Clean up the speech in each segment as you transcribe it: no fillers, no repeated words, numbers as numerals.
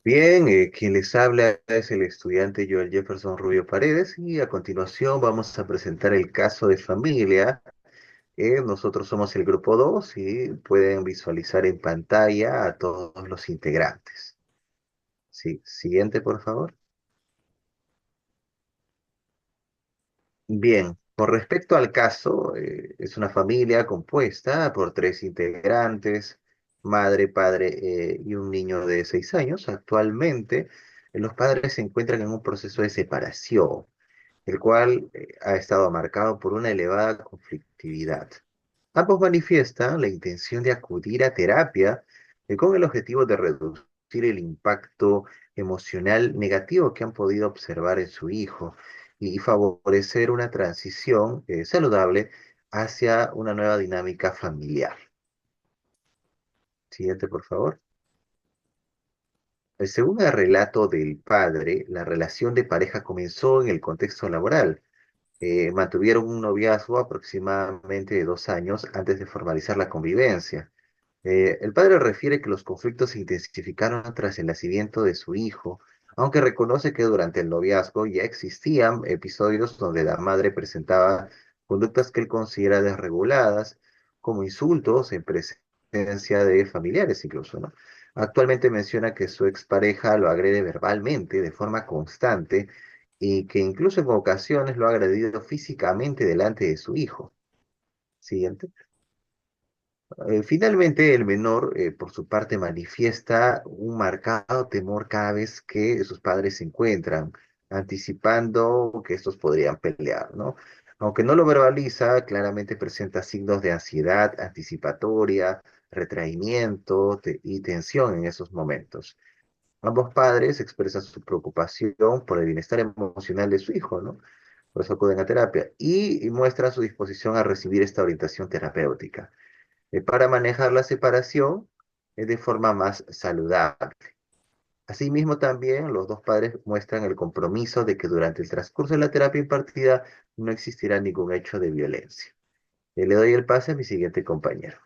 Bien, quien les habla es el estudiante Joel Jefferson Rubio Paredes y a continuación vamos a presentar el caso de familia. Nosotros somos el grupo 2 y pueden visualizar en pantalla a todos los integrantes. Sí, siguiente, por favor. Bien, con respecto al caso, es una familia compuesta por tres integrantes, madre, padre y un niño de 6 años. Actualmente, los padres se encuentran en un proceso de separación, el cual ha estado marcado por una elevada conflictividad. Ambos manifiestan la intención de acudir a terapia con el objetivo de reducir el impacto emocional negativo que han podido observar en su hijo y favorecer una transición saludable hacia una nueva dinámica familiar. Siguiente, por favor. Según el relato del padre, la relación de pareja comenzó en el contexto laboral. Mantuvieron un noviazgo aproximadamente de 2 años antes de formalizar la convivencia. El padre refiere que los conflictos se intensificaron tras el nacimiento de su hijo, aunque reconoce que durante el noviazgo ya existían episodios donde la madre presentaba conductas que él considera desreguladas, como insultos en presencia de familiares incluso, ¿no? Actualmente menciona que su expareja lo agrede verbalmente de forma constante y que incluso en ocasiones lo ha agredido físicamente delante de su hijo. Siguiente. Finalmente, el menor, por su parte, manifiesta un marcado temor cada vez que sus padres se encuentran, anticipando que estos podrían pelear, ¿no? Aunque no lo verbaliza, claramente presenta signos de ansiedad anticipatoria, retraimiento y tensión en esos momentos. Ambos padres expresan su preocupación por el bienestar emocional de su hijo, ¿no? Por eso acuden a terapia y muestran su disposición a recibir esta orientación terapéutica para manejar la separación de forma más saludable. Asimismo, también los dos padres muestran el compromiso de que durante el transcurso de la terapia impartida no existirá ningún hecho de violencia. Le doy el pase a mi siguiente compañero.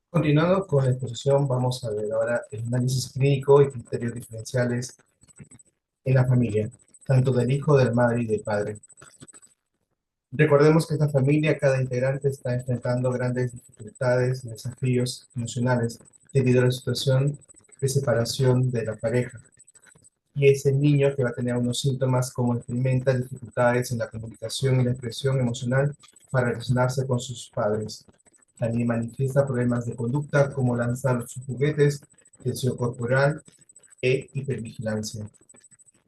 Continuando con la exposición, vamos a ver ahora el análisis clínico y criterios diferenciales en la familia, tanto del hijo, de la madre y del padre. Recordemos que esta familia, cada integrante está enfrentando grandes dificultades y desafíos emocionales debido a la situación de separación de la pareja. Y es el niño que va a tener unos síntomas como experimenta dificultades en la comunicación y la expresión emocional para relacionarse con sus padres. También manifiesta problemas de conducta como lanzar sus juguetes, tensión corporal e hipervigilancia.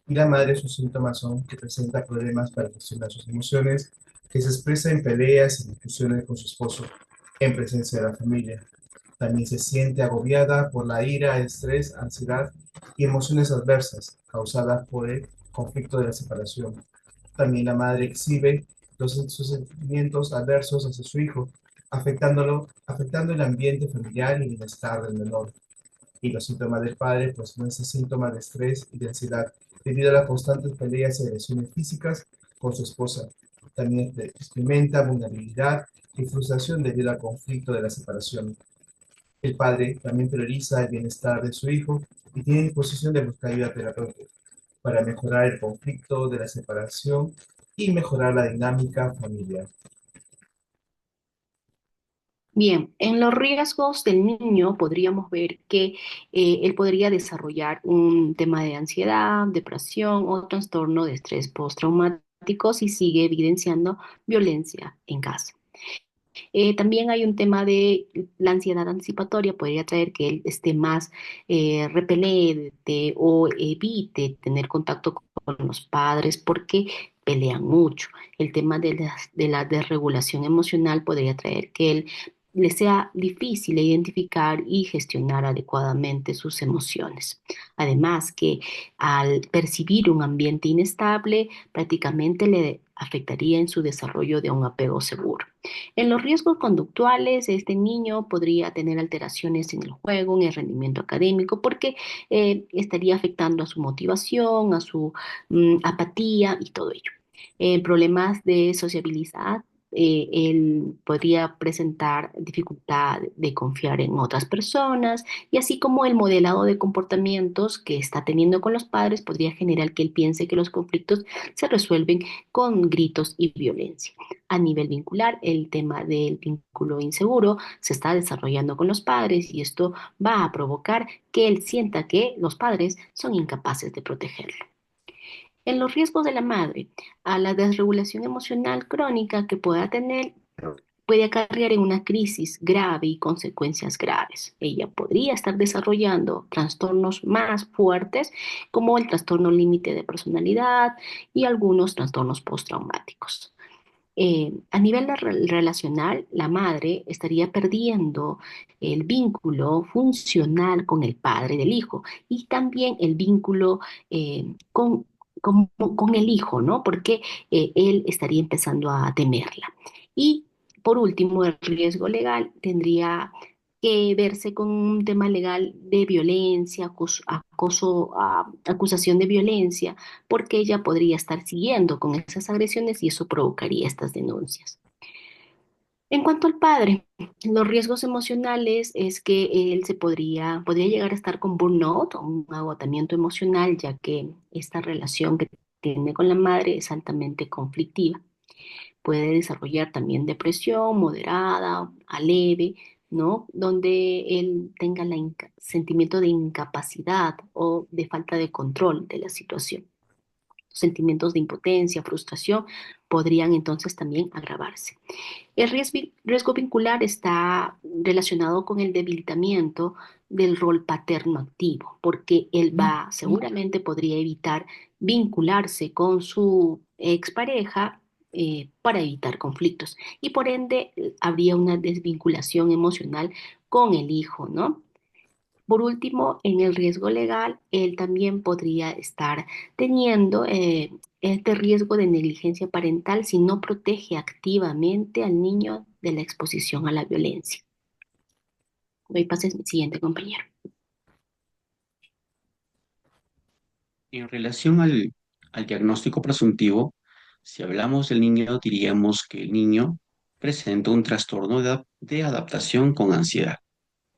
Y la madre, sus síntomas son que presenta problemas para gestionar sus emociones, que se expresa en peleas y discusiones con su esposo en presencia de la familia. También se siente agobiada por la ira, estrés, ansiedad y emociones adversas causadas por el conflicto de la separación. También la madre exhibe sus sentimientos adversos hacia su hijo, afectando el ambiente familiar y el bienestar del menor. Y los síntomas del padre, pues muestra síntomas de estrés y de ansiedad debido a las constantes peleas y agresiones físicas con su esposa. También experimenta vulnerabilidad y frustración debido al conflicto de la separación. El padre también prioriza el bienestar de su hijo y tiene disposición de buscar ayuda terapéutica para mejorar el conflicto de la separación y mejorar la dinámica familiar. Bien, en los riesgos del niño podríamos ver que él podría desarrollar un tema de ansiedad, depresión o trastorno de estrés postraumático si sigue evidenciando violencia en casa. También hay un tema de la ansiedad anticipatoria, podría traer que él esté más repelente o evite tener contacto con los padres porque pelean mucho. El tema de la desregulación emocional podría traer que él le sea difícil identificar y gestionar adecuadamente sus emociones. Además que al percibir un ambiente inestable, prácticamente le afectaría en su desarrollo de un apego seguro. En los riesgos conductuales, este niño podría tener alteraciones en el juego, en el rendimiento académico, porque estaría afectando a su motivación, a su apatía y todo ello. Problemas de sociabilidad él podría presentar dificultad de confiar en otras personas y así como el modelado de comportamientos que está teniendo con los padres podría generar que él piense que los conflictos se resuelven con gritos y violencia. A nivel vincular, el tema del vínculo inseguro se está desarrollando con los padres y esto va a provocar que él sienta que los padres son incapaces de protegerlo. En los riesgos de la madre, a la desregulación emocional crónica que pueda tener, puede acarrear en una crisis grave y consecuencias graves. Ella podría estar desarrollando trastornos más fuertes como el trastorno límite de personalidad y algunos trastornos postraumáticos. A nivel relacional, la madre estaría perdiendo el vínculo funcional con el padre del hijo y también el vínculo con el hijo, ¿no? Porque él estaría empezando a temerla. Y por último, el riesgo legal tendría que verse con un tema legal de violencia, acusación de violencia porque ella podría estar siguiendo con esas agresiones y eso provocaría estas denuncias. En cuanto al padre, los riesgos emocionales es que él podría llegar a estar con burnout o un agotamiento emocional, ya que esta relación que tiene con la madre es altamente conflictiva. Puede desarrollar también depresión moderada a leve, ¿no? Donde él tenga el sentimiento de incapacidad o de falta de control de la situación. Sentimientos de impotencia, frustración podrían entonces también agravarse. El riesgo vincular está relacionado con el debilitamiento del rol paterno activo, porque él seguramente podría evitar vincularse con su expareja para evitar conflictos y por ende habría una desvinculación emocional con el hijo, ¿no? Por último, en el riesgo legal, él también podría estar teniendo este riesgo de negligencia parental si no protege activamente al niño de la exposición a la violencia. Doy pase al siguiente compañero. En relación al diagnóstico presuntivo, si hablamos del niño, diríamos que el niño presenta un trastorno de adaptación con ansiedad.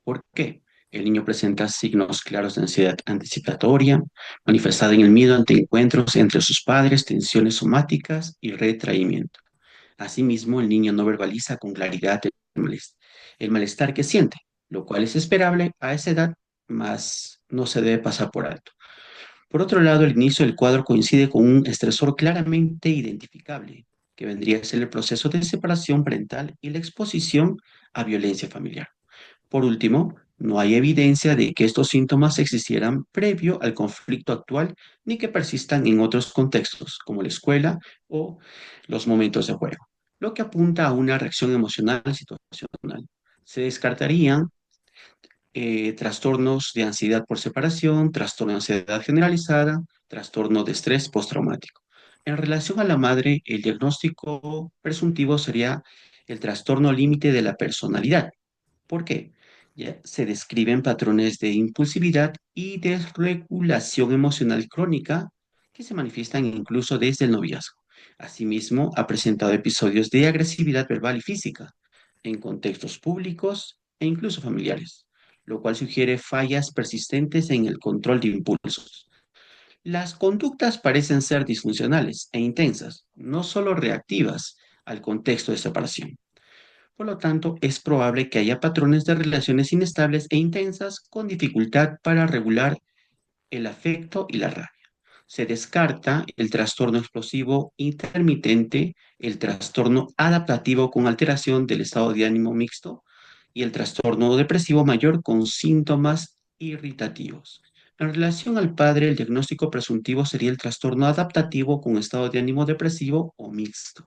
¿Por qué? El niño presenta signos claros de ansiedad anticipatoria, manifestada en el miedo ante encuentros entre sus padres, tensiones somáticas y retraimiento. Asimismo, el niño no verbaliza con claridad el malestar que siente, lo cual es esperable a esa edad, mas no se debe pasar por alto. Por otro lado, el inicio del cuadro coincide con un estresor claramente identificable, que vendría a ser el proceso de separación parental y la exposición a violencia familiar. Por último, no hay evidencia de que estos síntomas existieran previo al conflicto actual ni que persistan en otros contextos, como la escuela o los momentos de juego, lo que apunta a una reacción emocional situacional. Se descartarían trastornos de ansiedad por separación, trastorno de ansiedad generalizada, trastorno de estrés postraumático. En relación a la madre, el diagnóstico presuntivo sería el trastorno límite de la personalidad. ¿Por qué? Ya se describen patrones de impulsividad y desregulación emocional crónica que se manifiestan incluso desde el noviazgo. Asimismo, ha presentado episodios de agresividad verbal y física en contextos públicos e incluso familiares, lo cual sugiere fallas persistentes en el control de impulsos. Las conductas parecen ser disfuncionales e intensas, no solo reactivas al contexto de separación. Por lo tanto, es probable que haya patrones de relaciones inestables e intensas con dificultad para regular el afecto y la rabia. Se descarta el trastorno explosivo intermitente, el trastorno adaptativo con alteración del estado de ánimo mixto y el trastorno depresivo mayor con síntomas irritativos. En relación al padre, el diagnóstico presuntivo sería el trastorno adaptativo con estado de ánimo depresivo o mixto.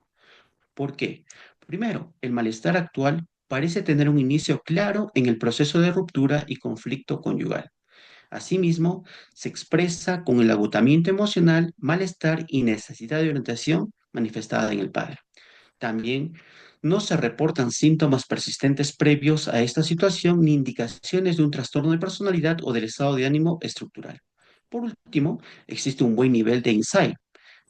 ¿Por qué? Primero, el malestar actual parece tener un inicio claro en el proceso de ruptura y conflicto conyugal. Asimismo, se expresa con el agotamiento emocional, malestar y necesidad de orientación manifestada en el padre. También no se reportan síntomas persistentes previos a esta situación ni indicaciones de un trastorno de personalidad o del estado de ánimo estructural. Por último, existe un buen nivel de insight,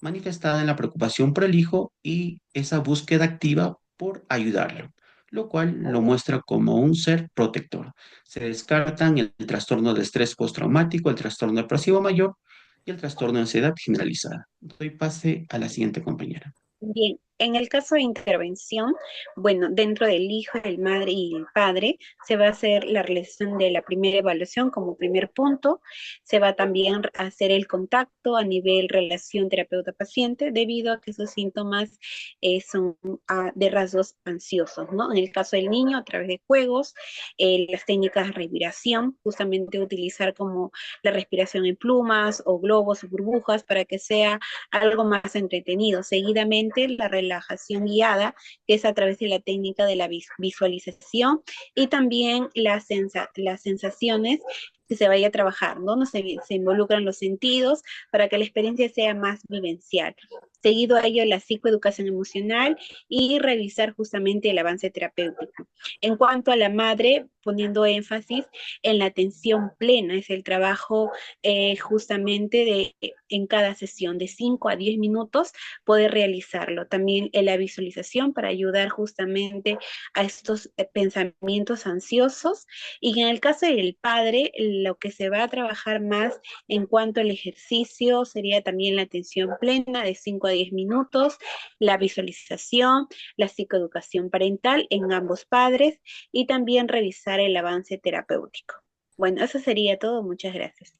manifestada en la preocupación por el hijo y esa búsqueda activa por ayudarlo, lo cual lo muestra como un ser protector. Se descartan el trastorno de estrés postraumático, el trastorno depresivo mayor y el trastorno de ansiedad generalizada. Doy pase a la siguiente compañera. Bien, en el caso de intervención, bueno, dentro del hijo, el madre y el padre, se va a hacer la realización de la primera evaluación como primer punto. Se va también a hacer el contacto a nivel relación terapeuta-paciente, debido a que esos síntomas son de rasgos ansiosos, ¿no? En el caso del niño, a través de juegos, las técnicas de respiración, justamente utilizar como la respiración en plumas o globos o burbujas para que sea algo más entretenido. Seguidamente, la relajación guiada, que es a través de la técnica de la visualización, y también las sensaciones que se vaya a trabajar, ¿no? Se involucran los sentidos para que la experiencia sea más vivencial. Seguido a ello, la psicoeducación emocional y revisar justamente el avance terapéutico. En cuanto a la madre, poniendo énfasis en la atención plena, es el trabajo justamente en cada sesión de 5 a 10 minutos poder realizarlo. También en la visualización para ayudar justamente a estos pensamientos ansiosos. Y en el caso del padre, lo que se va a trabajar más en cuanto al ejercicio sería también la atención plena de 5 a 10 minutos, la visualización, la psicoeducación parental en ambos padres y también revisar el avance terapéutico. Bueno, eso sería todo. Muchas gracias.